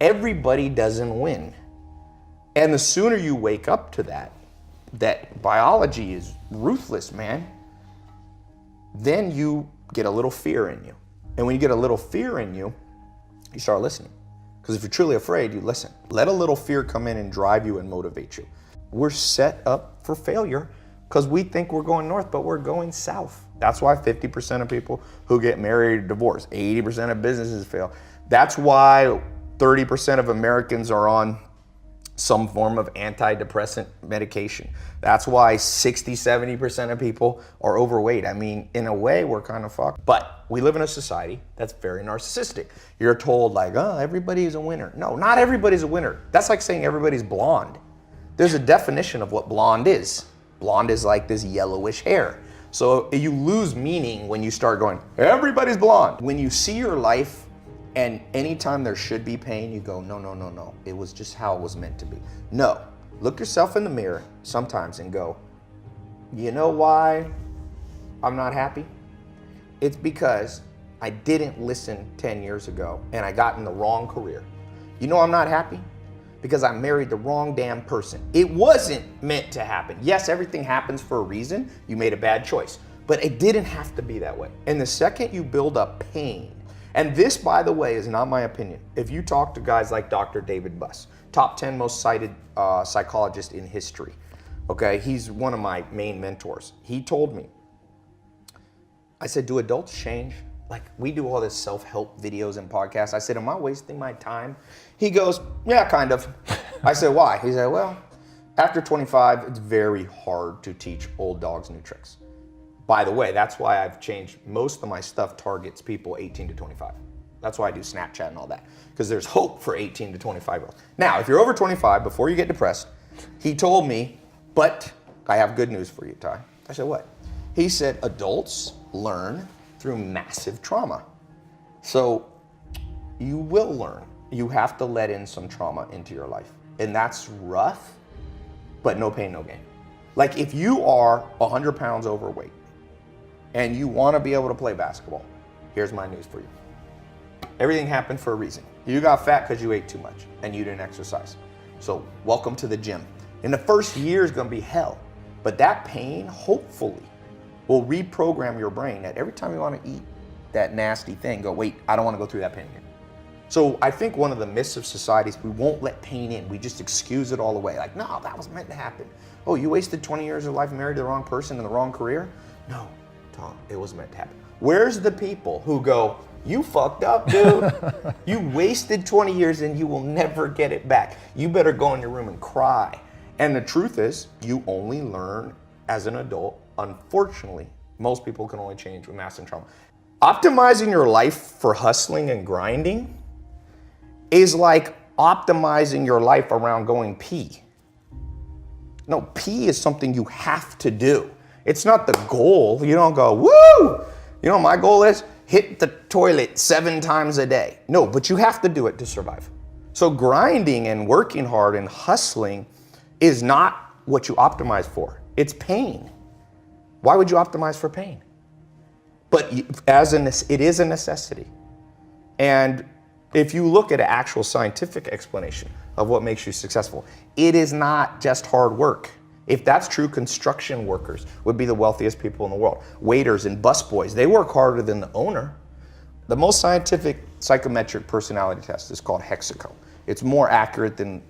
Everybody doesn't win. And the sooner you wake up to that biology is ruthless, man, then you get a little fear in you. And when you get a little fear in you, you start listening. Because if you're truly afraid, you listen. Let a little fear come in and drive you and motivate you. We're set up for failure because we think we're going north, but we're going south. That's why 50% of people who get married divorce, 80% of businesses fail. That's why 30% of Americans are on some form of antidepressant medication. That's why 60-70% of people are overweight. I mean, in a way, we're kind of fucked. But we live in a society that's very narcissistic. You're told like, oh, everybody's a winner. No, not everybody's a winner. That's like saying everybody's blonde. There's a definition of what blonde is. Blonde is like this yellowish hair. So you lose meaning when you start going, everybody's blonde. When you see your life and anytime there should be pain, you go, no, no, no, no. It was just how it was meant to be. No, look yourself in the mirror sometimes and go, you know why I'm not happy? It's because I didn't listen 10 years ago and I got in the wrong career. You know I'm not happy? Because I married the wrong damn person. It wasn't meant to happen. Yes, everything happens for a reason. You made a bad choice, but it didn't have to be that way. And the second you build up pain, and this, by the way, is not my opinion. If you talk to guys like Dr. David Buss, top 10 most cited psychologist in history, okay? He's one of my main mentors. He told me, I said, do adults change? Like, we do all this self-help videos and podcasts. I said, am I wasting my time? He goes, yeah, kind of. I said, why? He said, well, after 25, it's very hard to teach old dogs new tricks. By the way, that's why I've changed most of my stuff targets people 18 to 25. That's why I do Snapchat and all that, because there's hope for 18 to 25-year-olds. Now, if you're over 25, before you get depressed, he told me, but I have good news for you, Ty. I said, what? He said, adults learn through massive trauma. So you will learn. You have to let in some trauma into your life. And that's rough, but no pain, no gain. Like if you are 100 pounds overweight and you want to be able to play basketball, here's my news for you. Everything happened for a reason. You got fat because you ate too much and you didn't exercise. So welcome to the gym. In the first year is going to be hell, but that pain, hopefully, will reprogram your brain that every time you want to eat that nasty thing, go, wait, I don't want to go through that pain again. So I think one of the myths of society is we won't let pain in. We just excuse it all away. Like, no, that was meant to happen. Oh, you wasted 20 years of life, married the wrong person in the wrong career? No, Tom, it was meant to happen. Where's the people who go, you fucked up, dude. You wasted 20 years and you will never get it back. You better go in your room and cry. And the truth is, you only learn as an adult. Unfortunately, most people can only change with massive trauma. Optimizing your life for hustling and grinding is like optimizing your life around going pee. No, pee is something you have to do. It's not the goal. You don't go, woo! You know what my goal is? Hit the toilet 7 times a day. No, but you have to do it to survive. So grinding and working hard and hustling is not what you optimize for. It's pain. Why would you optimize for pain? But it is a necessity. And if you look at an actual scientific explanation of what makes you successful, it is not just hard work. If that's true, construction workers would be the wealthiest people in the world. Waiters and busboys, they work harder than the owner. The most scientific psychometric personality test is called Hexaco. It's more accurate than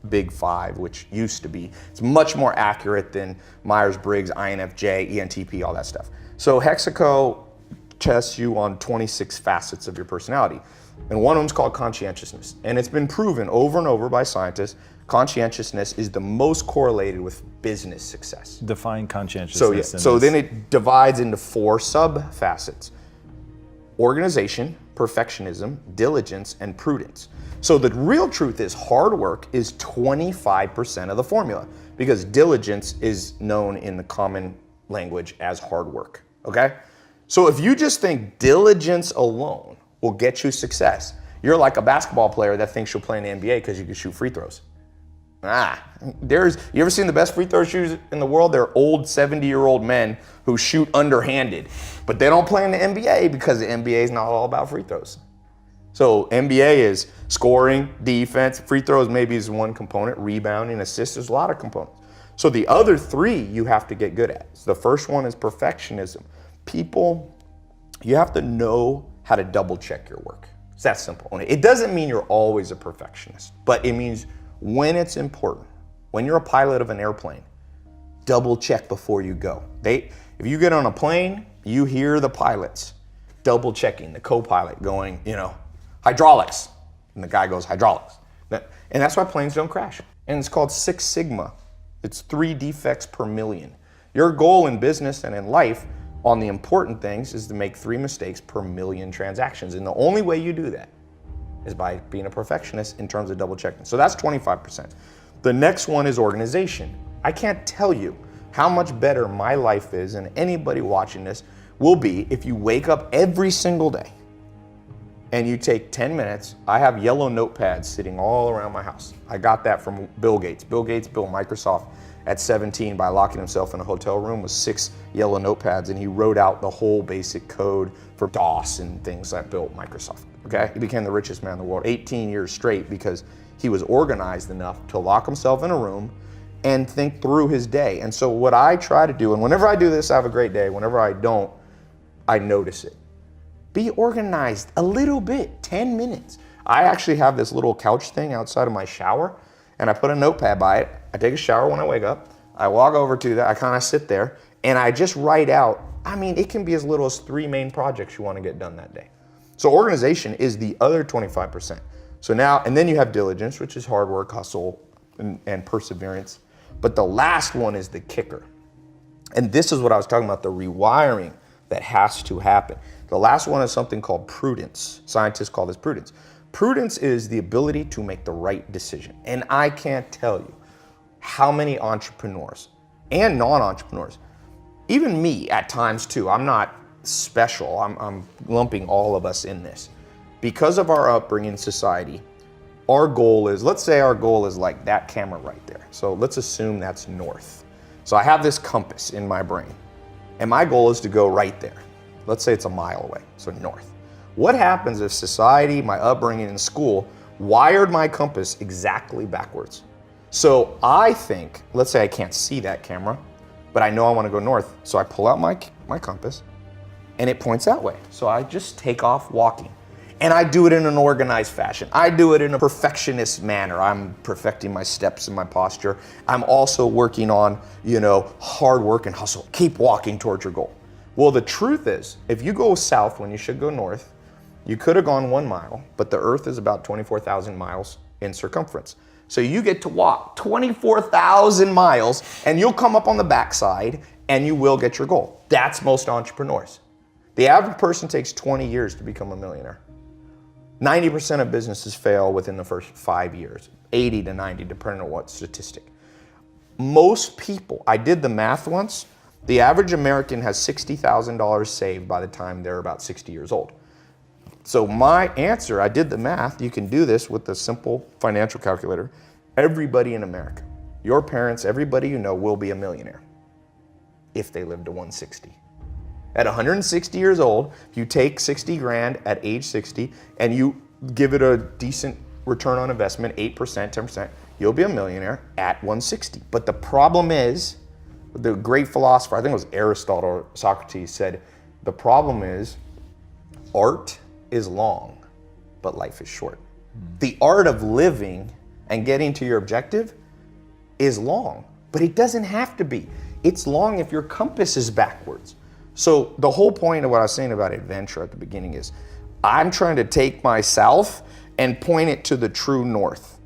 Big Five, which used to be. It's much more accurate than Myers-Briggs, INFJ, ENTP, all that stuff. So Hexaco tests you on 26 facets of your personality. And one of them is called conscientiousness. And it's been proven over and over by scientists, conscientiousness is the most correlated with business success. Define conscientiousness. So then it divides into 4 sub-facets. Organization, perfectionism, diligence, and prudence. So the real truth is hard work is 25% of the formula because diligence is known in the common language as hard work, okay? So if you just think diligence alone will get you success, you're like a basketball player that thinks you'll play in the NBA because you can shoot free throws. You ever seen the best free throw shooters in the world? They're old 70-year-old men who shoot underhanded, but they don't play in the NBA because the NBA is not all about free throws. So NBA is scoring, defense, free throws maybe is one component, rebounding, assists, there's a lot of components. So the other three you have to get good at. So the first one is perfectionism. People, you have to know how to double check your work. It's that simple. It doesn't mean you're always a perfectionist, but it means when it's important, when you're a pilot of an airplane, double check before you go. If you get on a plane, you hear the pilots double checking, the co-pilot going, hydraulics. And the guy goes, hydraulics. And that's why planes don't crash. And it's called 6 Sigma. It's 3 defects per million. Your goal in business and in life on the important things is to make 3 mistakes per million transactions. And the only way you do that is by being a perfectionist in terms of double checking. So that's 25%. The next one is organization. I can't tell you how much better my life is and anybody watching this will be if you wake up every single day and you take 10 minutes. I have yellow notepads sitting all around my house. I got that from Bill Gates. Bill Gates built Microsoft at 17 by locking himself in a hotel room with 6 yellow notepads, and he wrote out the whole basic code for DOS and things that built Microsoft, okay? He became the richest man in the world 18 years straight because he was organized enough to lock himself in a room and think through his day. And so what I try to do, and whenever I do this, I have a great day. Whenever I don't, I notice it. Be organized a little bit, 10 minutes. I actually have this little couch thing outside of my shower, and I put a notepad by it. I take a shower when I wake up. I walk over to that, I kind of sit there, and I just write out, it can be as little as 3 main projects you want to get done that day. So organization is the other 25%. So now, and then you have diligence, which is hard work, hustle, and perseverance. But the last one is the kicker. And this is what I was talking about, the rewiring that has to happen. The last one is something called prudence. Scientists call this prudence. Prudence is the ability to make the right decision. And I can't tell you how many entrepreneurs and non-entrepreneurs, even me at times too, I'm not special, I'm lumping all of us in this. Because of our upbringing in society, our goal is, let's say our goal is like that camera right there. So let's assume that's north. So I have this compass in my brain, and my goal is to go right there. Let's say it's a mile away, so north. What happens if society, my upbringing in school, wired my compass exactly backwards? So I think, let's say I can't see that camera, but I know I want to go north. So I pull out my compass, and it points that way. So I just take off walking. And I do it in an organized fashion. I do it in a perfectionist manner. I'm perfecting my steps and my posture. I'm also working on, hard work and hustle. Keep walking towards your goal. Well, the truth is, if you go south when you should go north, you could have gone 1 mile, but the earth is about 24,000 miles in circumference. So you get to walk 24,000 miles and you'll come up on the backside and you will get your goal. That's most entrepreneurs. The average person takes 20 years to become a millionaire. 90% of businesses fail within the first 5 years, 80 to 90, depending on what statistic. Most people, I did the math once, the average American has $60,000 saved by the time they're about 60 years old. So my answer, I did the math, you can do this with a simple financial calculator. Everybody in America, your parents, everybody you know will be a millionaire if they live to 160. At 160 years old, if you take 60 grand at age 60 and you give it a decent return on investment, 8%, 10%, you'll be a millionaire at 160. But the problem is, the great philosopher, I think it was Aristotle or Socrates, said, the problem is art is long, but life is short. The art of living and getting to your objective is long, but it doesn't have to be. It's long if your compass is backwards. So the whole point of what I was saying about adventure at the beginning is I'm trying to take my south and point it to the true north.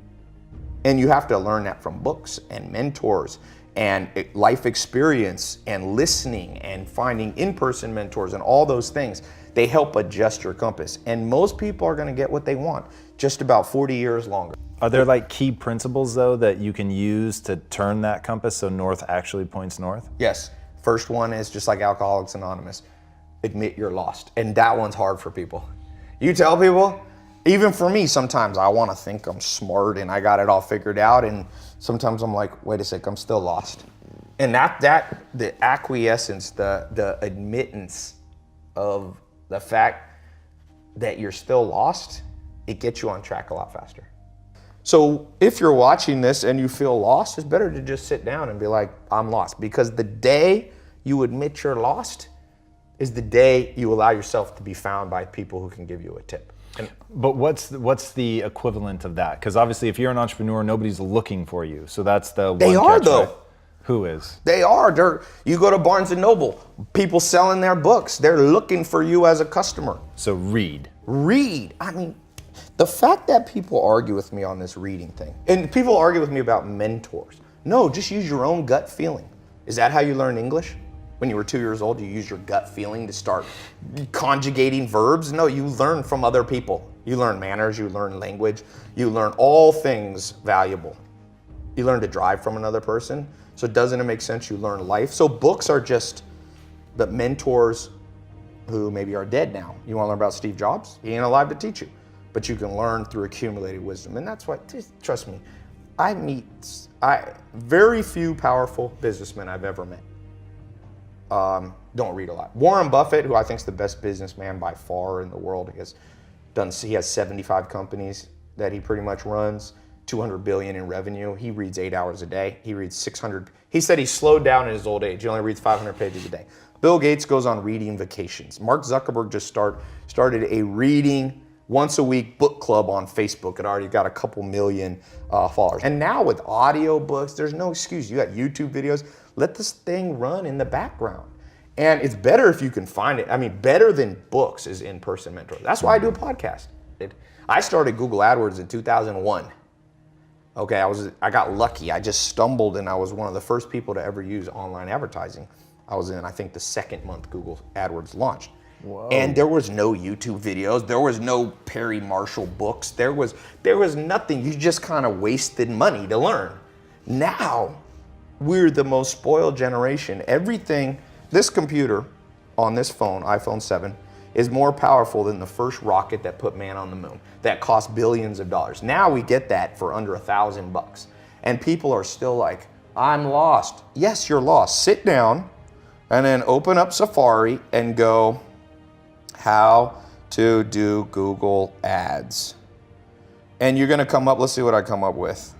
And you have to learn that from books and mentors and life experience and listening and finding in-person mentors and all those things. They help adjust your compass. And most people are going to get what they want just about 40 years longer. Are there like key principles though that you can use to turn that compass so north actually points north? Yes. First one is just like Alcoholics Anonymous. Admit you're lost. And that one's hard for people. You tell people, even for me, sometimes I want to think I'm smart and I got it all figured out. And sometimes I'm like, wait a sec, I'm still lost. And the acquiescence, the admittance of the fact that you're still lost it gets you on track a lot faster. So if you're watching this and you feel lost, it's better to just sit down and be like, I'm lost. Because the day you admit you're lost is the day you allow yourself to be found by people who can give you a tip. But what's the equivalent of that? Because obviously if you're an entrepreneur, nobody's looking for you. So that's the one They are catch, though. right? Who is? They are. You go to Barnes & Noble, people selling their books. They're looking for you as a customer. So read. Read. I mean, the fact that people argue with me on this reading thing, and people argue with me about mentors. No, just use your own gut feeling. Is that how you learn English? When you were 2 years old, you used your gut feeling to start conjugating verbs? No, you learn from other people. You learn manners, you learn language, you learn all things valuable. You learn to drive from another person. So doesn't it make sense you learn life? So books are just the mentors who maybe are dead now. You want to learn about Steve Jobs? He ain't alive to teach you. But you can learn through accumulated wisdom. And that's why, trust me, very few powerful businessmen I've ever met don't read a lot. Warren Buffett, who I think is the best businessman by far in the world, he has 75 companies that he pretty much runs, 200 billion in revenue. He reads 8 hours a day. He reads 600. He said he slowed down in his old age. He only reads 500 pages a day. Bill Gates goes on reading vacations. Mark Zuckerberg just started a reading once a week book club on Facebook. It already got a couple million followers. And now with audio books, there's no excuse. You got YouTube videos. Let this thing run in the background. And it's better if you can find it. I mean, better than books is in-person mentor. That's why I do a podcast. I started Google AdWords in 2001. Okay, I got lucky. I just stumbled and I was one of the first people to ever use online advertising. I was in, I think, the second month Google AdWords launched. Whoa. And there was no YouTube videos. There was no Perry Marshall books. There was nothing. You just kind of wasted money to learn. Now, we're the most spoiled generation. Everything, this computer on this phone, iPhone 7, is more powerful than the first rocket that put man on the moon. That cost billions of dollars. Now we get that for under $1,000. And people are still like, I'm lost. Yes, you're lost. Sit down and then open up Safari and go, how to do Google Ads. And you're gonna come up, let's see what I come up with.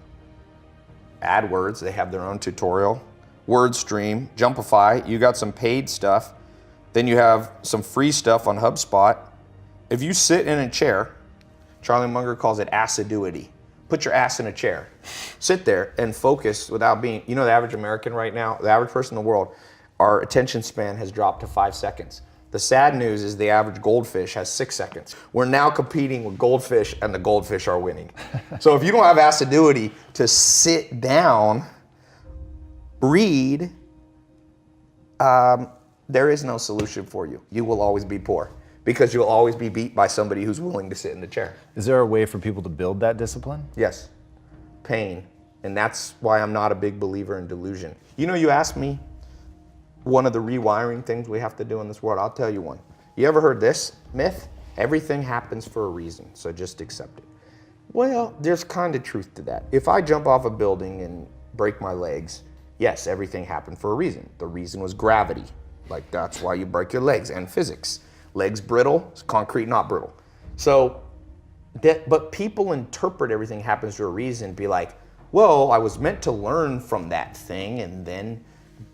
AdWords, they have their own tutorial. WordStream, Jumpify, you got some paid stuff. Then you have some free stuff on HubSpot. If you sit in a chair, Charlie Munger calls it assiduity. Put your ass in a chair. Sit there and focus without being, the average American right now, the average person in the world, our attention span has dropped to 5 seconds. The sad news is the average goldfish has 6 seconds. We're now competing with goldfish and the goldfish are winning. So if you don't have assiduity to sit down, read, there is no solution for you. You will always be poor because you'll always be beat by somebody who's willing to sit in the chair. Is there a way for people to build that discipline? Yes, pain. And that's why I'm not a big believer in delusion. You asked me one of the rewiring things we have to do in this world. I'll tell you one. You ever heard this myth? Everything happens for a reason, so just accept it. Well, there's kind of truth to that. If I jump off a building and break my legs, yes, everything happened for a reason. The reason was gravity. Like that's why you break your legs, and physics. Legs brittle, concrete not brittle. So, but people interpret everything happens for a reason, be like, well, I was meant to learn from that thing, and then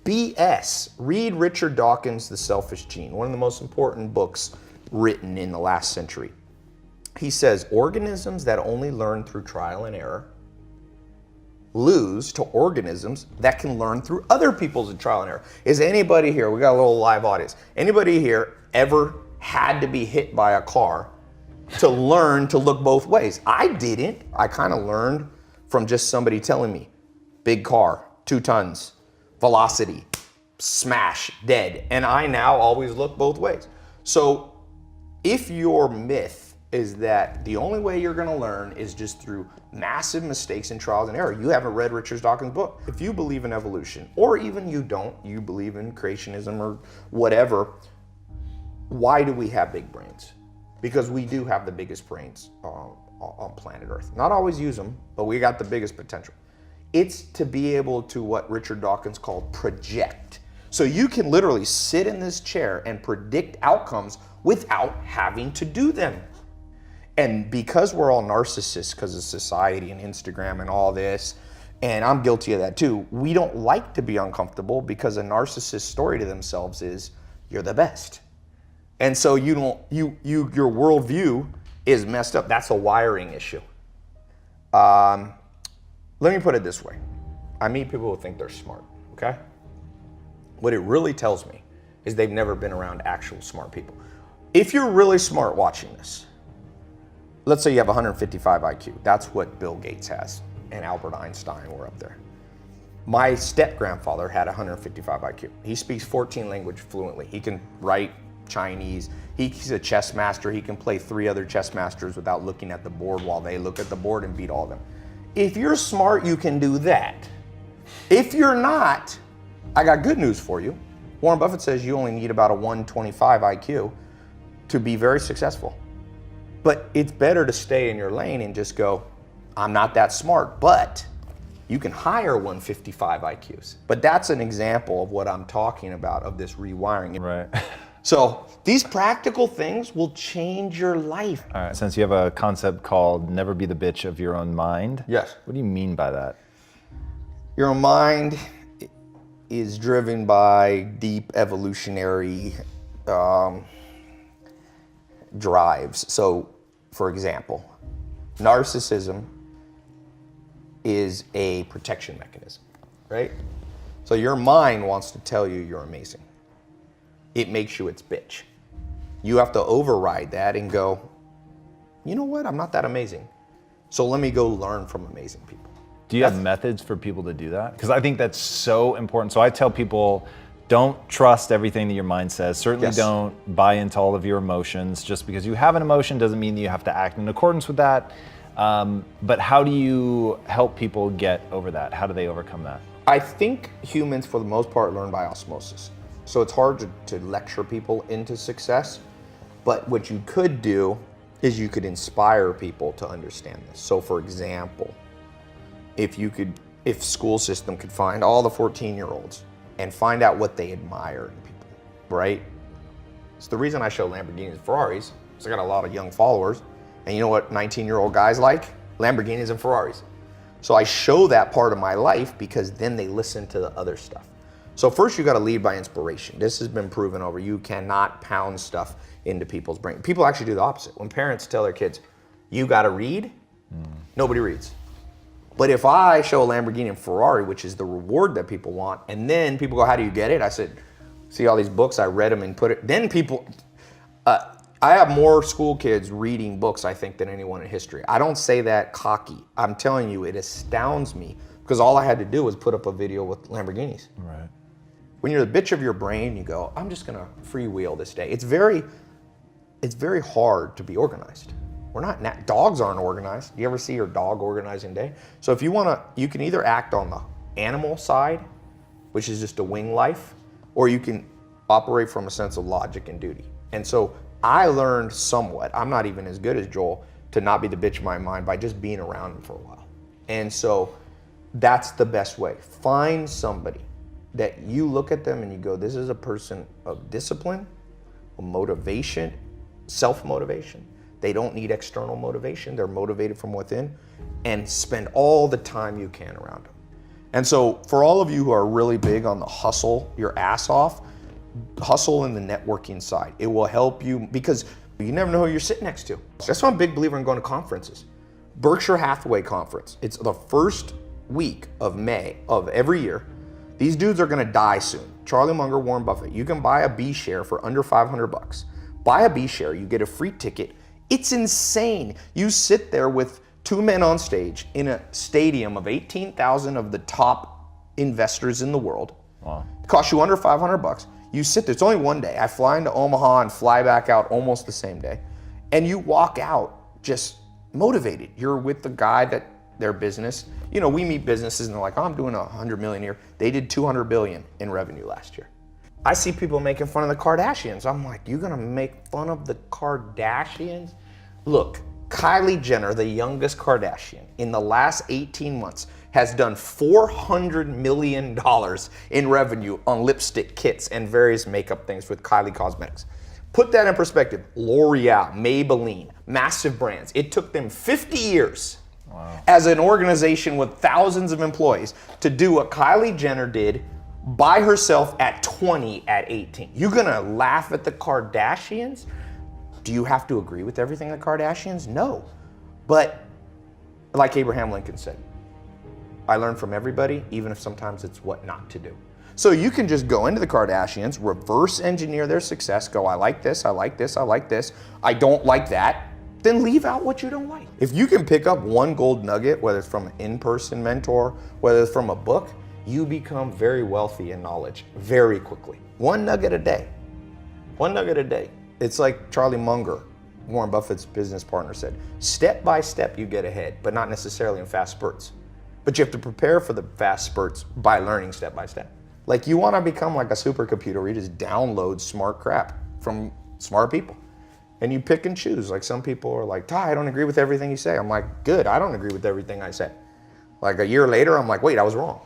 BS. Read Richard Dawkins' The Selfish Gene, one of the most important books written in the last century. He says, organisms that only learn through trial and error lose to organisms that can learn through other people's trial and error. Is anybody here, we got a little live audience, anybody here ever had to be hit by a car to learn to look both ways? I didn't. I kind of learned from just somebody telling me, big car, 2 tons, velocity, smash, dead. And I now always look both ways. So if your myth is that the only way you're gonna learn is just through massive mistakes and trials and error, you haven't read Richard Dawkins' book. If you believe in evolution, or even you don't, you believe in creationism or whatever, why do we have big brains? Because we do have the biggest brains on planet Earth. Not always use them, but we got the biggest potential. It's to be able to what Richard Dawkins called project. So you can literally sit in this chair and predict outcomes without having to do them. And because we're all narcissists because of society and Instagram and all this, and I'm guilty of that too, we don't like to be uncomfortable because a narcissist's story to themselves is, you're the best. And so your worldview is messed up. That's a wiring issue. Let me put it this way. I meet people who think they're smart, okay? What it really tells me is they've never been around actual smart people. If you're really smart watching this, let's say you have 155 IQ. That's what Bill Gates has, and Albert Einstein were up there. My step-grandfather had 155 IQ. He speaks 14 languages fluently. He can write Chinese. He's a chess master. He can play 3 other chess masters without looking at the board while they look at the board and beat all of them. If you're smart, you can do that. If you're not, I got good news for you. Warren Buffett says you only need about a 125 IQ to be very successful. But it's better to stay in your lane and just go, I'm not that smart, but you can hire 155 IQs. But that's an example of what I'm talking about, of this rewiring. Right. So these practical things will change your life. All right, since you have a concept called never be the bitch of your own mind. Yes. What do you mean by that? Your mind is driven by deep evolutionary drives. So, for example, narcissism is a protection mechanism, right? So your mind wants to tell you you're amazing. It makes you its bitch. You have to override that and go, you know what? I'm not that amazing. So let me go learn from amazing people. Do you have methods for people to do that? Because I think that's so important. So I tell people, don't trust everything that your mind says. Certainly Yes. don't buy into all of your emotions. Just because you have an emotion doesn't mean that you have to act in accordance with that. But how do you help people get over that? How do they overcome that? I think humans, for the most part, learn by osmosis. So it's hard to lecture people into success. But what you could do is you could inspire people to understand this. So for example, if school system could find all the 14-year-olds and find out what they admire in people, right? It's the reason I show Lamborghinis and Ferraris, because I got a lot of young followers. And you know what 19-year-old guys like? Lamborghinis and Ferraris. So I show that part of my life because then they listen to the other stuff. So first you got to lead by inspiration. This has been proven over. You cannot pound stuff into people's brain. People actually do the opposite. When parents tell their kids, you got to read, nobody reads. But if I show a Lamborghini and Ferrari, which is the reward that people want, and then people go, how do you get it? I said, see all these books, I read them and put it, then people, I have more school kids reading books, I think, than anyone in history. I don't say that cocky. I'm telling you, it astounds me because all I had to do was put up a video with Lamborghinis. Right. When you're the bitch of your brain, you go, I'm just gonna freewheel this day. It's very hard to be organized. We're not, dogs aren't organized. Do you ever see your dog organizing day? So if you wanna, you can either act on the animal side, which is just a wing life, or you can operate from a sense of logic and duty. And so I learned somewhat, I'm not even as good as Joel, to not be the bitch of my mind by just being around him for a while. And so that's the best way. Find somebody that you look at them and you go, this is a person of discipline, of motivation, self-motivation. They don't need external motivation. They're motivated from within, and spend all the time you can around them. And so for all of you who are really big on the hustle your ass off, hustle in the networking side. It will help you because you never know who you're sitting next to. That's why I'm a big believer in going to conferences. Berkshire Hathaway conference. It's the first week of May of every year. These dudes are gonna die soon. Charlie Munger, Warren Buffett. You can buy a B share for under 500 bucks. Buy a B share, you get a free ticket. It's insane. You sit there with 2 men on stage in a stadium of 18,000 of the top investors in the world. Wow. It costs you under 500 bucks. You sit there, it's only one day. I fly into Omaha and fly back out almost the same day. And you walk out just motivated. You're with the guy that their business, you know, we meet businesses and they're like, oh, I'm doing 100 million a year. They did 200 billion in revenue last year. I see people making fun of the Kardashians. I'm like, you're gonna make fun of the Kardashians? Look, Kylie Jenner, the youngest Kardashian, in the last 18 months has done $400 million in revenue on lipstick kits and various makeup things with Kylie Cosmetics. Put that in perspective. L'Oreal, Maybelline, massive brands. It took them 50 years as an organization with thousands of employees to do what Kylie Jenner did by herself at 20 at 18. You're gonna laugh at the Kardashians? Do you have to agree with everything the Kardashians? No. But like Abraham Lincoln said, I learn from everybody, even if sometimes it's what not to do. So you can just go into the Kardashians, reverse engineer their success, go, I like this, I like this, I like this, I don't like that, then leave out what you don't like. If you can pick up one gold nugget, whether it's from an in-person mentor, whether it's from a book, you become very wealthy in knowledge very quickly. One nugget a day. One nugget a day. It's like Charlie Munger, Warren Buffett's business partner, said, step by step you get ahead, but not necessarily in fast spurts. But you have to prepare for the fast spurts by learning step by step. Like you want to become like a supercomputer where you just download smart crap from smart people. And you pick and choose. Like some people are like, Tai, I don't agree with everything you say. I'm like, good, I don't agree with everything I say. Like a year later, I'm like, wait, I was wrong.